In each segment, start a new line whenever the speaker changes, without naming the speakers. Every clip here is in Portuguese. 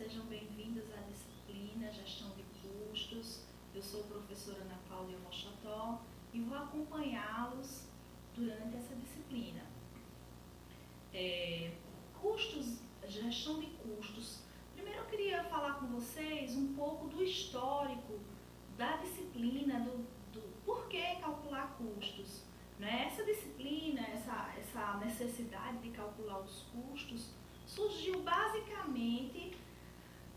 sejam bem-vindos à disciplina Gestão de Custos. Eu sou a professora Ana Cláudia Mochotó e vou acompanhá-los durante essa disciplina. Gestão de custos. Primeiro eu queria falar com vocês um pouco do histórico da disciplina, do porquê calcular custos. Né? Essa disciplina, essa necessidade de calcular os custos, surgiu basicamente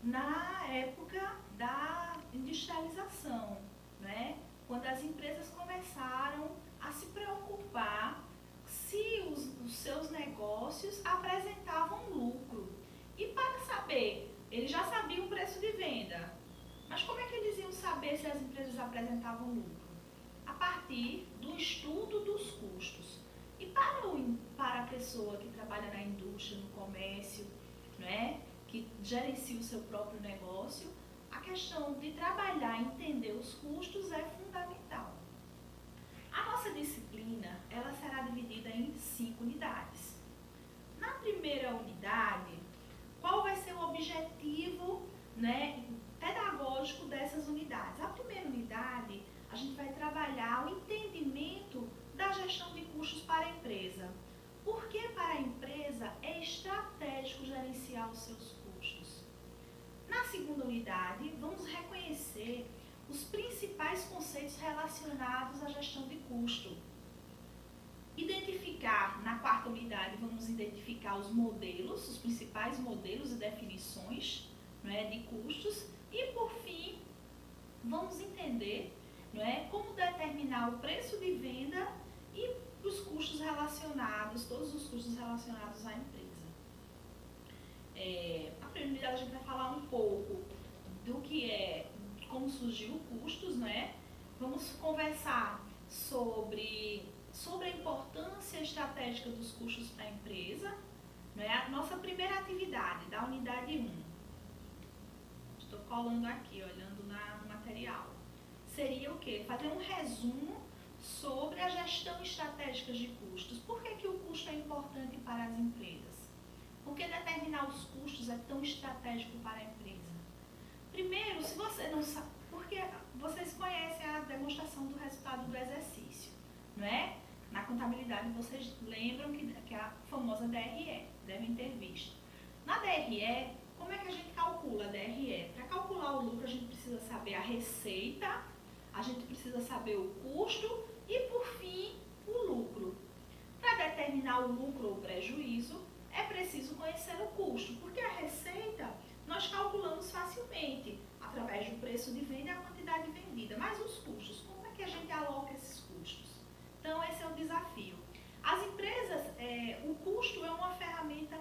na época da industrialização, né? Quando as empresas começaram a se preocupar se os seus negócios apresentavam lucro. E para saber, eles já sabiam o preço de venda, mas como é que eles iam saber se as empresas apresentavam lucro? A partir do estudo dos custos. E para a pessoa que trabalha na indústria, no comércio, né, que gerencia o seu próprio negócio, a questão de trabalhar e entender os custos é fundamental. A nossa disciplina, ela será dividida em 5 unidades. Na primeira unidade, qual vai ser o objetivo, né, pedagógico dessas unidades? A primeira unidade, a gente vai trabalhar o entendimento da gestão de custos para a empresa. Por que para a empresa é estratégico gerenciar os seus custos? Na segunda unidade, vamos reconhecer os principais conceitos relacionados à gestão de custo. Na quarta unidade, vamos identificar os modelos, os principais modelos e definições, né, de custos. E, por fim, vamos entender, né, como determinar o preço de venda e os custos relacionados, todos os custos relacionados à empresa. A primeira unidade a gente vai falar um pouco do que é, como surgiu o custos, né? Vamos conversar sobre a importância estratégica dos custos para a empresa, né? A nossa primeira atividade da unidade 1. Estou colando aqui, olhando no material. Seria o quê? Fazer um resumo sobre a gestão estratégica de custos. Por que o custo é importante para as empresas? Por que determinar os custos é tão estratégico para a empresa? Primeiro, se você não sabe, porque vocês conhecem a demonstração do resultado do exercício, não é? Na contabilidade vocês lembram que é a famosa DRE, devem ter visto. Na DRE, como é que a gente calcula a DRE? Para calcular o lucro, a gente precisa saber a receita, a gente precisa saber o custo e, por fim, o lucro. Para determinar o lucro ou o prejuízo, é preciso conhecer o custo, porque a receita nós calculamos facilmente, através do preço de venda e a quantidade vendida. Mas os custos, como é que a gente aloca esses custos? Então, esse é o desafio. As empresas, o custo é uma ferramenta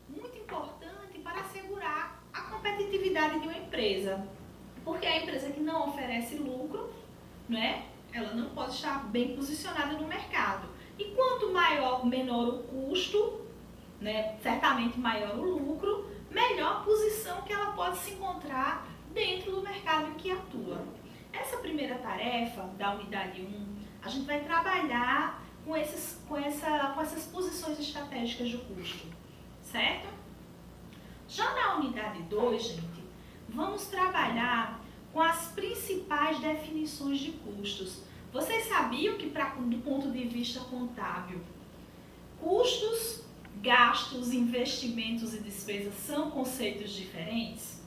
muito importante para assegurar a competitividade de uma empresa. Porque a empresa que não oferece lucro, né, ela não pode estar bem posicionada no mercado. E quanto menor o custo, né, certamente maior o lucro, melhor a posição que ela pode se encontrar dentro do mercado em que atua. Essa primeira tarefa da unidade 1, a gente vai trabalhar com essas posições estratégicas de custo, certo? Já na unidade 2, gente, vamos trabalhar com as principais definições de custos. Vocês sabiam que, do ponto de vista contábil, custos, gastos, investimentos e despesas são conceitos diferentes?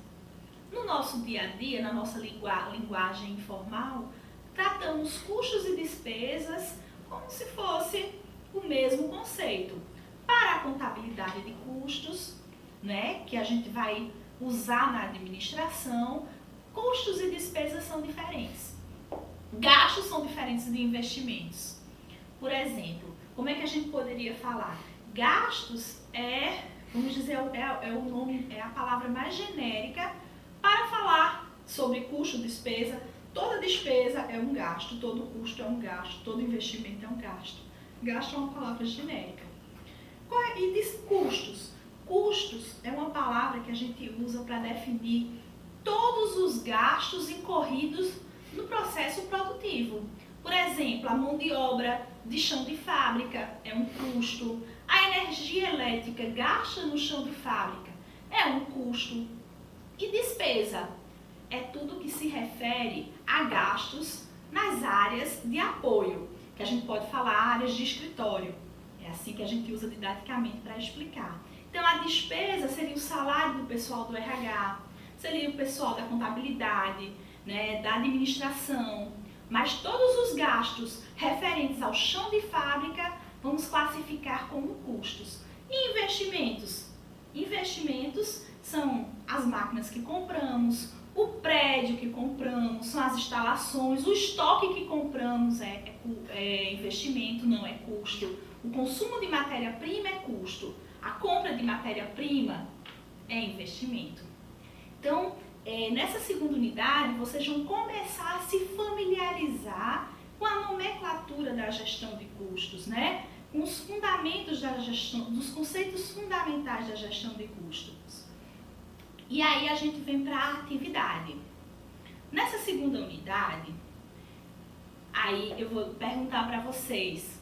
No nosso dia a dia, na nossa linguagem informal, tratamos custos e despesas como se fosse o mesmo conceito. Para a contabilidade de custos, né, que a gente vai usar na administração, custos e despesas são diferentes. Gastos são diferentes de investimentos. Por exemplo, como é que a gente poderia falar? Gastos vamos dizer, é a palavra mais genérica para falar sobre custo, despesa. Toda despesa é um gasto, todo custo é um gasto, todo investimento é um gasto. Gasto é uma palavra genérica. E custos? Custos é uma palavra que a gente usa para definir todos os gastos incorridos no processo produtivo. Por exemplo, a mão de obra de chão de fábrica é um custo, a energia elétrica gasta no chão de fábrica é um custo, E despesa é tudo que se refere a gastos nas áreas de apoio, que a gente pode falar áreas de escritório. É assim que a gente usa didaticamente para explicar. Então, a despesa seria o salário do pessoal do RH, seria o pessoal da contabilidade, né, da administração, mas todos os gastos referentes ao chão de fábrica vamos classificar como custos. E investimentos? Investimentos são as máquinas que compramos, o prédio que compramos, são as instalações, o estoque que compramos é investimento, não é custo. O consumo de matéria-prima é custo. A compra de matéria-prima é investimento. Então, nessa segunda unidade, vocês vão começar a se familiarizar com a nomenclatura da gestão de custos, né? Com os fundamentos da gestão, dos conceitos fundamentais da gestão de custos. E aí a gente vem para a atividade. Nessa segunda unidade, aí eu vou perguntar para vocês,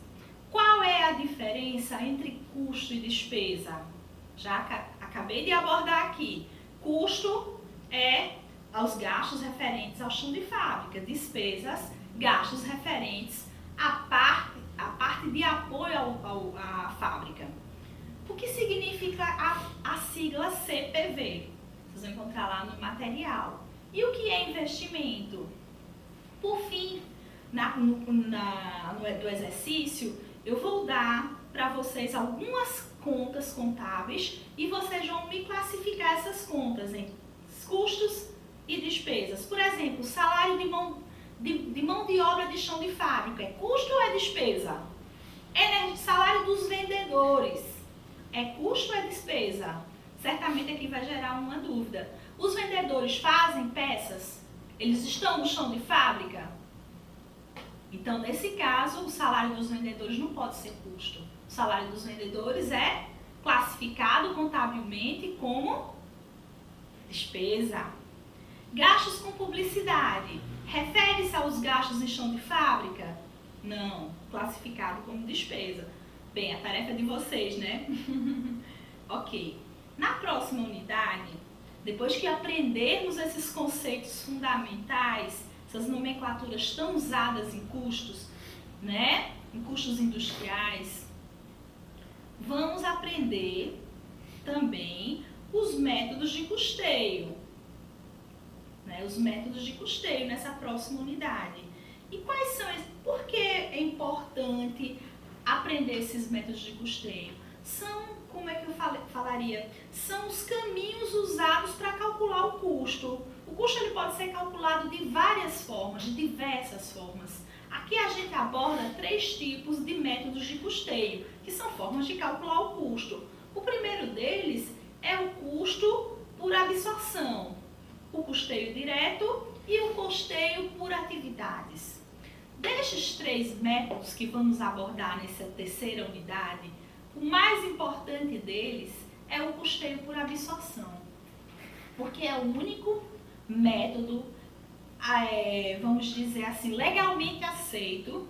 qual é a diferença entre custo e despesa? Já acabei de abordar aqui. Custo é aos gastos referentes ao chão de fábrica, despesas, gastos referentes à parte de apoio à fábrica. O que significa a sigla CPV? Vocês vão encontrar lá no material. E o que é investimento? Por fim, do exercício, eu vou dar para vocês algumas contas contábeis e vocês vão me classificar essas contas em custos e despesas. Por exemplo, salário de mão de obra de chão de fábrica, é custo ou é despesa? Salário dos vendedores, é custo ou é despesa? Certamente aqui vai gerar uma dúvida. Os vendedores fazem peças? Eles estão no chão de fábrica? Então, nesse caso, o salário dos vendedores não pode ser custo. O salário dos vendedores é classificado contabilmente como despesa. Gastos com publicidade. Refere-se aos gastos em chão de fábrica? Não, classificado como despesa. Bem, a tarefa é de vocês, né? Ok. Na próxima unidade, depois que aprendermos esses conceitos fundamentais, essas nomenclaturas tão usadas em custos, né? Em custos industriais, vamos aprender também os métodos de custeio. Né? Os métodos de custeio nessa próxima unidade. E quais são esses? Por que é importante aprender esses métodos de custeio? São, como é que eu falaria? São os caminhos usados para calcular o custo. O custo ele pode ser calculado de várias formas, de diversas formas. Aqui a gente aborda 3 tipos de métodos de custeio, que são formas de calcular o custo. O primeiro deles é o custo por absorção, o custeio direto e o custeio por atividades. Destes 3 métodos que vamos abordar nessa terceira unidade, o mais importante deles é o custeio por absorção, porque é o único método, vamos dizer assim, legalmente aceito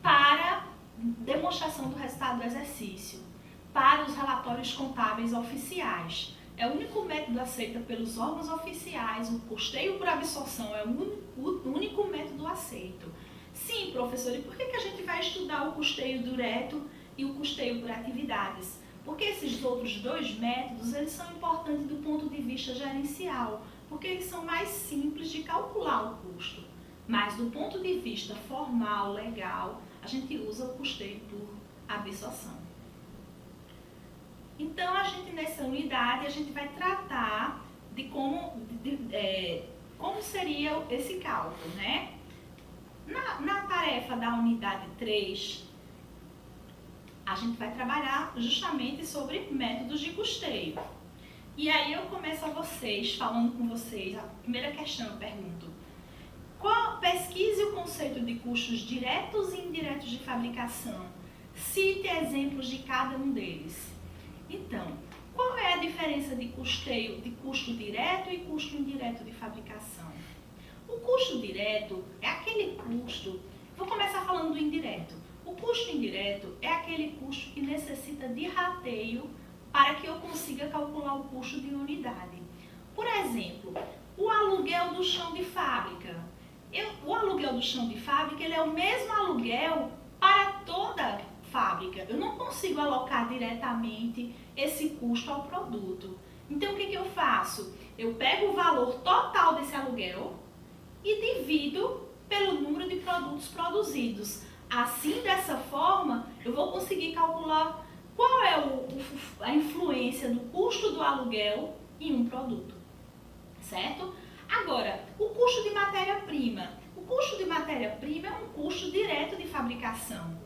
para demonstração do resultado do exercício, para os relatórios contábeis oficiais. É o único método aceito pelos órgãos oficiais, o custeio por absorção é o único método aceito. Sim, professor, e por que a gente vai estudar o custeio direto e o custeio por atividades? Porque esses outros 2 métodos, eles são importantes do ponto de vista gerencial, porque eles são mais simples de calcular o custo. Mas do ponto de vista formal, legal, a gente usa o custeio por absorção. Então, nessa unidade, a gente vai tratar de como seria esse cálculo, né? Na tarefa da unidade 3, a gente vai trabalhar justamente sobre métodos de custeio. E aí eu começo falando com vocês, a primeira questão eu pergunto, pesquise o conceito de custos diretos e indiretos de fabricação. Cite exemplos de cada um deles. Então, qual é a diferença de custeio de custo direto e custo indireto de fabricação? O custo direto é aquele custo, vou começar falando do indireto. O custo indireto é aquele custo que necessita de rateio para que eu consiga calcular o custo de uma unidade. Por exemplo, do chão de fábrica. O aluguel do chão de fábrica ele é o mesmo aluguel para toda fábrica. Eu não consigo alocar diretamente esse custo ao produto. Então, o que eu faço? Eu pego o valor total desse aluguel e divido pelo número de produtos produzidos. Assim, dessa forma, eu vou conseguir calcular qual é a influência do custo do aluguel em um produto, certo? Agora, o custo de matéria-prima. O custo de matéria-prima é um custo direto de fabricação.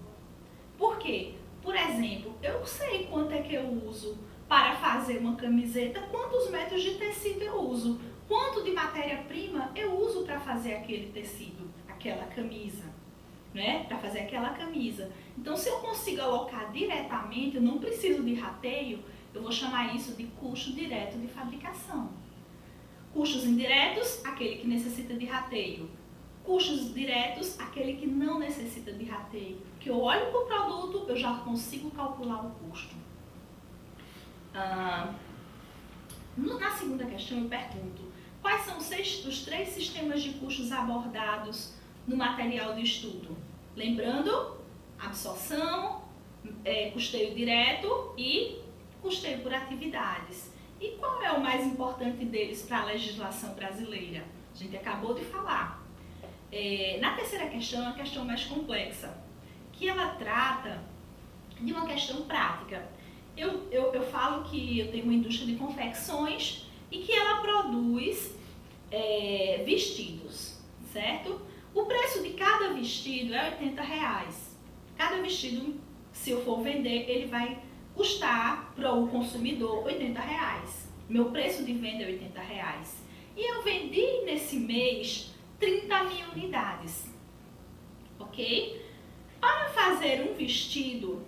Por quê? Por exemplo, eu sei quanto é que eu uso para fazer uma camiseta, quantos metros de tecido eu uso, quanto de matéria-prima eu uso para fazer aquele tecido, aquela camisa, né? Para fazer aquela camisa. Então, se eu consigo alocar diretamente, eu não preciso de rateio, eu vou chamar isso de custo direto de fabricação. Custos indiretos, aquele que necessita de rateio. Custos diretos, aquele que não necessita de rateio. Que eu olho para o produto, eu já consigo calcular o custo. Na segunda questão eu pergunto, quais são os 3 sistemas de custos abordados no material de estudo? Lembrando, absorção, custeio direto e custeio por atividades. E qual é o mais importante deles para a legislação brasileira? A gente acabou de falar. Na terceira questão, é uma questão mais complexa, que ela trata de uma questão prática. Eu falo que eu tenho uma indústria de confecções e que ela produz vestidos, certo? O preço de cada vestido é R$80. Cada vestido, se eu for vender, ele vai custar para o consumidor R$80. Meu preço de venda é R$80. E eu vendi nesse mês 30.000 unidades, ok? Para fazer um vestido,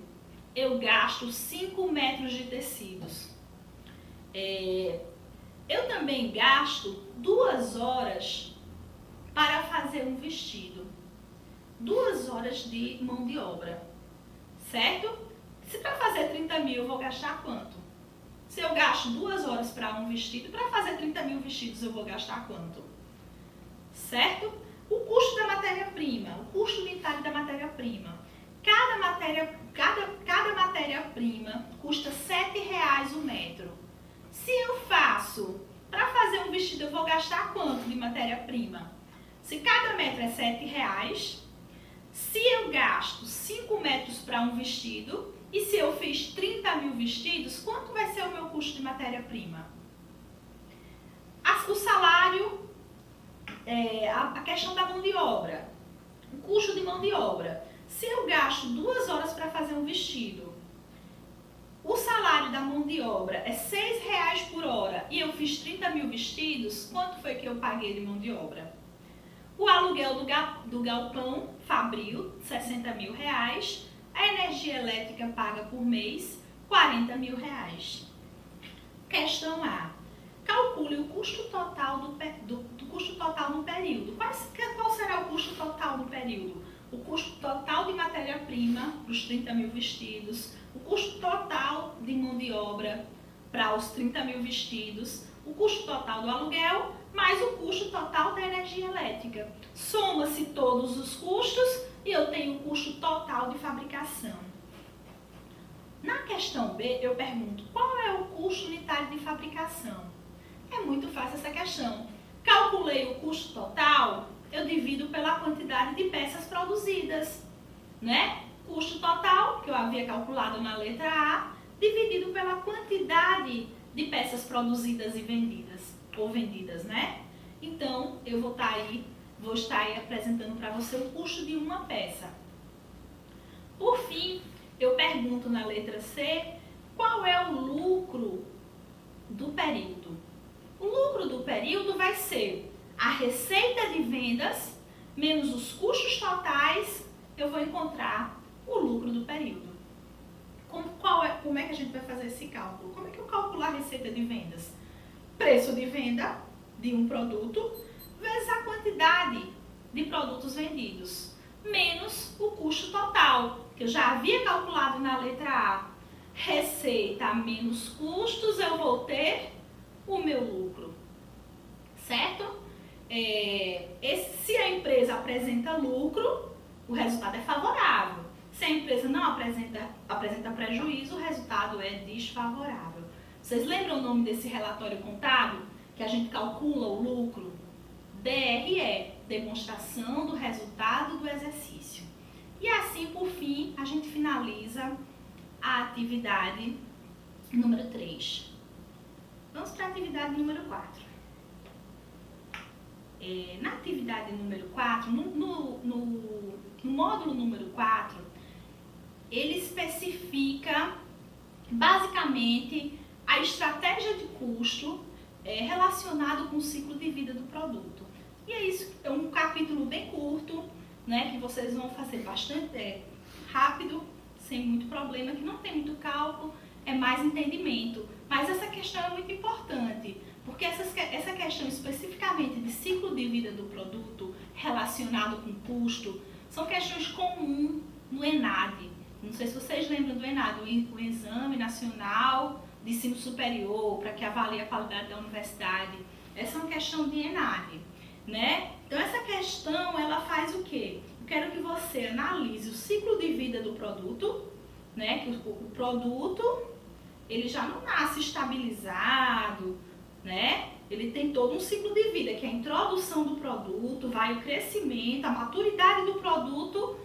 eu gasto 5 metros de tecidos. Eu também gasto 2 horas para fazer um vestido. 2 horas de mão de obra, certo? Se para fazer 30.000 eu vou gastar quanto? Se eu gasto 2 horas para um vestido, para fazer 30.000 vestidos eu vou gastar quanto? Certo? O custo da matéria-prima, o custo unitário da matéria-prima. Cada matéria-prima custa R$7 o metro. Se eu faço, para fazer um vestido eu vou gastar quanto de matéria-prima? Se cada metro é R$7, se eu gasto 5 metros para um vestido, e se eu fiz 30.000 vestidos, quanto vai ser o meu custo de matéria-prima? O salário, a questão da mão de obra, o custo de mão de obra. Se eu gasto 2 horas para fazer um vestido, o salário da mão de obra é R$6 por hora e eu fiz 30.000 vestidos, quanto foi que eu paguei de mão de obra? O aluguel do galpão fabril, R$60.000. A energia elétrica paga por mês, R$40.000. Questão A. Calcule o custo total do custo total no período. Qual será o custo total no período? O custo total de matéria-prima para os 30.000 vestidos, o custo total de mão de obra para os 30.000 vestidos, o custo total do aluguel, mais o custo total da energia elétrica. Soma-se todos os custos e eu tenho o custo total de fabricação. Na questão B, eu pergunto, qual é o custo unitário de fabricação? É muito fácil essa questão. Calculei o custo total, eu divido pela quantidade de peças produzidas, né? Custo total, que eu havia calculado na letra A, dividido pela quantidade de peças produzidas e vendidas, né? Então, eu vou estar aí apresentando para você o custo de uma peça. Por fim, eu pergunto na letra C, qual é o lucro do período? O lucro do período vai ser a receita de vendas menos os custos totais, eu vou encontrar o lucro do período. Como é que a gente vai fazer esse cálculo? Como é que eu calculo a receita de vendas? Preço de venda de um produto vezes a quantidade de produtos vendidos, menos o custo total, que eu já havia calculado na letra A. Receita menos custos, eu vou ter o meu lucro, certo? se a empresa apresenta lucro, o resultado é favorável. Se a empresa não apresenta prejuízo, o resultado é desfavorável. Vocês lembram o nome desse relatório contábil? Que a gente calcula o lucro? DRE, demonstração do resultado do exercício. E assim, por fim, a gente finaliza a atividade número 3. Vamos para a atividade número 4. Na atividade número 4, no módulo número 4, ele especifica basicamente a estratégia de custo relacionado com o ciclo de vida do produto. E é isso, é um capítulo bem curto, né, que vocês vão fazer bastante rápido, sem muito problema, que não tem muito cálculo, é mais entendimento. Mas essa questão é muito importante, porque essa questão especificamente de ciclo de vida do produto relacionado com custo, são questões comuns no ENAD. Não sei se vocês lembram do ENAD, o Exame Nacional de Ensino Superior, para que avalie a qualidade da universidade. Essa é uma questão de ENAD, né? Então essa questão, ela faz o quê? Eu quero que você analise o ciclo de vida do produto, né? Que o produto, ele já não nasce estabilizado, né? Ele tem todo um ciclo de vida, que é a introdução do produto, vai o crescimento, a maturidade do produto,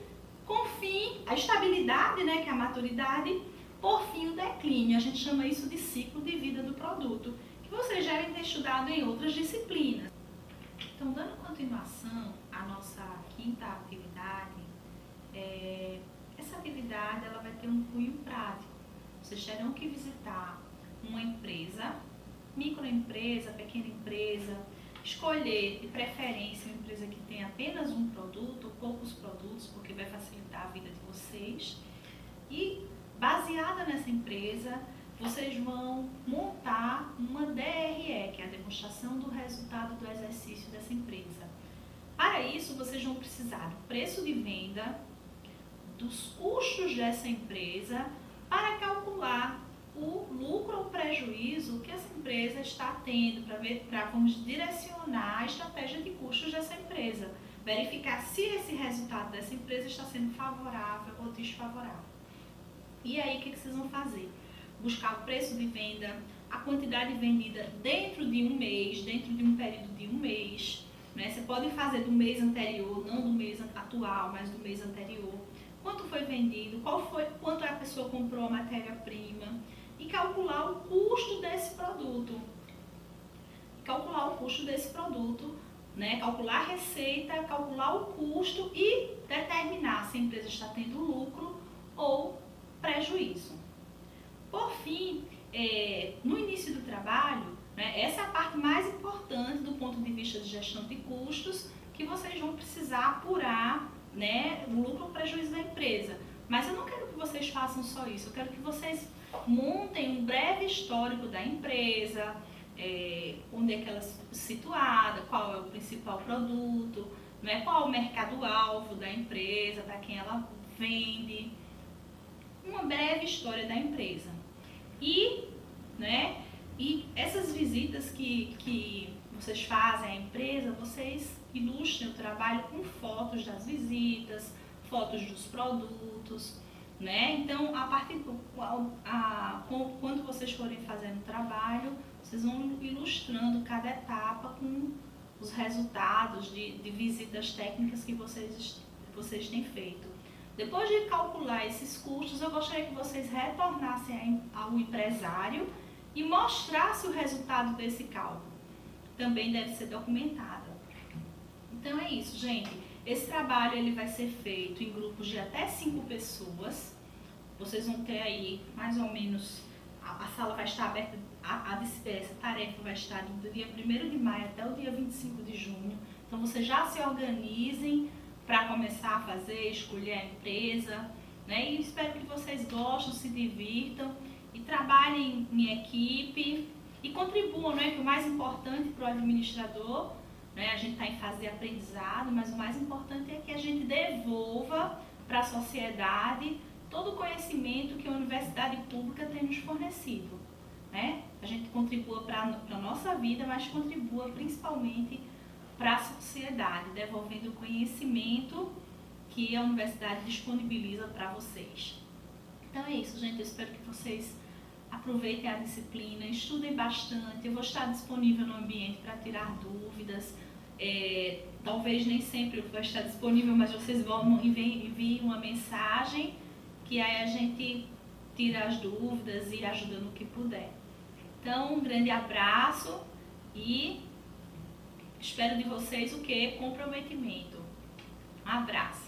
com fim, a estabilidade, né, que é a maturidade, por fim o declínio. A gente chama isso de ciclo de vida do produto, que vocês já devem ter estudado em outras disciplinas. Então, dando continuação à nossa quinta atividade, essa atividade ela vai ter um cunho prático. Vocês terão que visitar uma empresa, microempresa, pequena empresa, escolher de preferência uma empresa que tenha apenas um produto ou poucos produtos, porque vai facilitar a vida de vocês. E baseada nessa empresa, vocês vão montar uma DRE, que é a demonstração do resultado do exercício dessa empresa. Para isso, vocês vão precisar do preço de venda, dos custos dessa empresa, para calcular o lucro ou prejuízo que essa empresa está tendo, para vamos direcionar a estratégia de custos dessa empresa, verificar se esse resultado dessa empresa está sendo favorável ou desfavorável. E aí, o que vocês vão fazer? Buscar o preço de venda, a quantidade vendida dentro de um mês, dentro de um período de um mês, né? Você pode fazer do mês anterior, não do mês atual, mas do mês anterior. Quanto foi vendido, quanto a pessoa comprou a matéria-prima, e calcular o custo desse produto. Né? Calcular a receita, calcular o custo e determinar se a empresa está tendo lucro ou prejuízo. Por fim, no início do trabalho, né, essa é a parte mais importante do ponto de vista de gestão de custos, que vocês vão precisar apurar, né, o lucro ou prejuízo da empresa. Mas eu não quero que vocês façam só isso, eu quero que vocês montem um breve histórico da empresa, onde é que ela é situada, qual é o principal produto, né, qual é o mercado-alvo da empresa, para quem ela vende, uma breve história da empresa. E essas visitas que vocês fazem à empresa, vocês ilustrem o trabalho com fotos das visitas, fotos dos produtos, né? Então, quando vocês forem fazendo o trabalho, vocês vão ilustrando cada etapa com os resultados de visitas técnicas que vocês têm feito. Depois de calcular esses custos, eu gostaria que vocês retornassem ao empresário e mostrassem o resultado desse cálculo. Também deve ser documentado. Então é isso, gente. Esse trabalho ele vai ser feito em grupos de até 5 pessoas. Vocês vão ter aí mais ou menos, a sala vai estar aberta, essa tarefa vai estar do dia 1º de maio até o dia 25 de junho. Então vocês já se organizem para começar a fazer, escolher a empresa, né? E espero que vocês gostem, se divirtam e trabalhem em equipe e contribuam, né? Que o mais importante para o administrador, né? A gente está em fase de aprendizado, mas o mais importante é que a gente devolva para a sociedade todo o conhecimento que a universidade pública tem nos fornecido, né? A gente contribua para a nossa vida, mas contribua principalmente para a sociedade, devolvendo o conhecimento que a universidade disponibiliza para vocês. Então é isso, gente. Eu espero que vocês aproveitem a disciplina, estudem bastante. Eu vou estar disponível no ambiente para tirar dúvidas. Talvez nem sempre eu vou estar disponível, mas vocês vão enviar uma mensagem que aí a gente tira as dúvidas e ajuda no que puder. Então, um grande abraço e espero de vocês o quê? Comprometimento. Um abraço.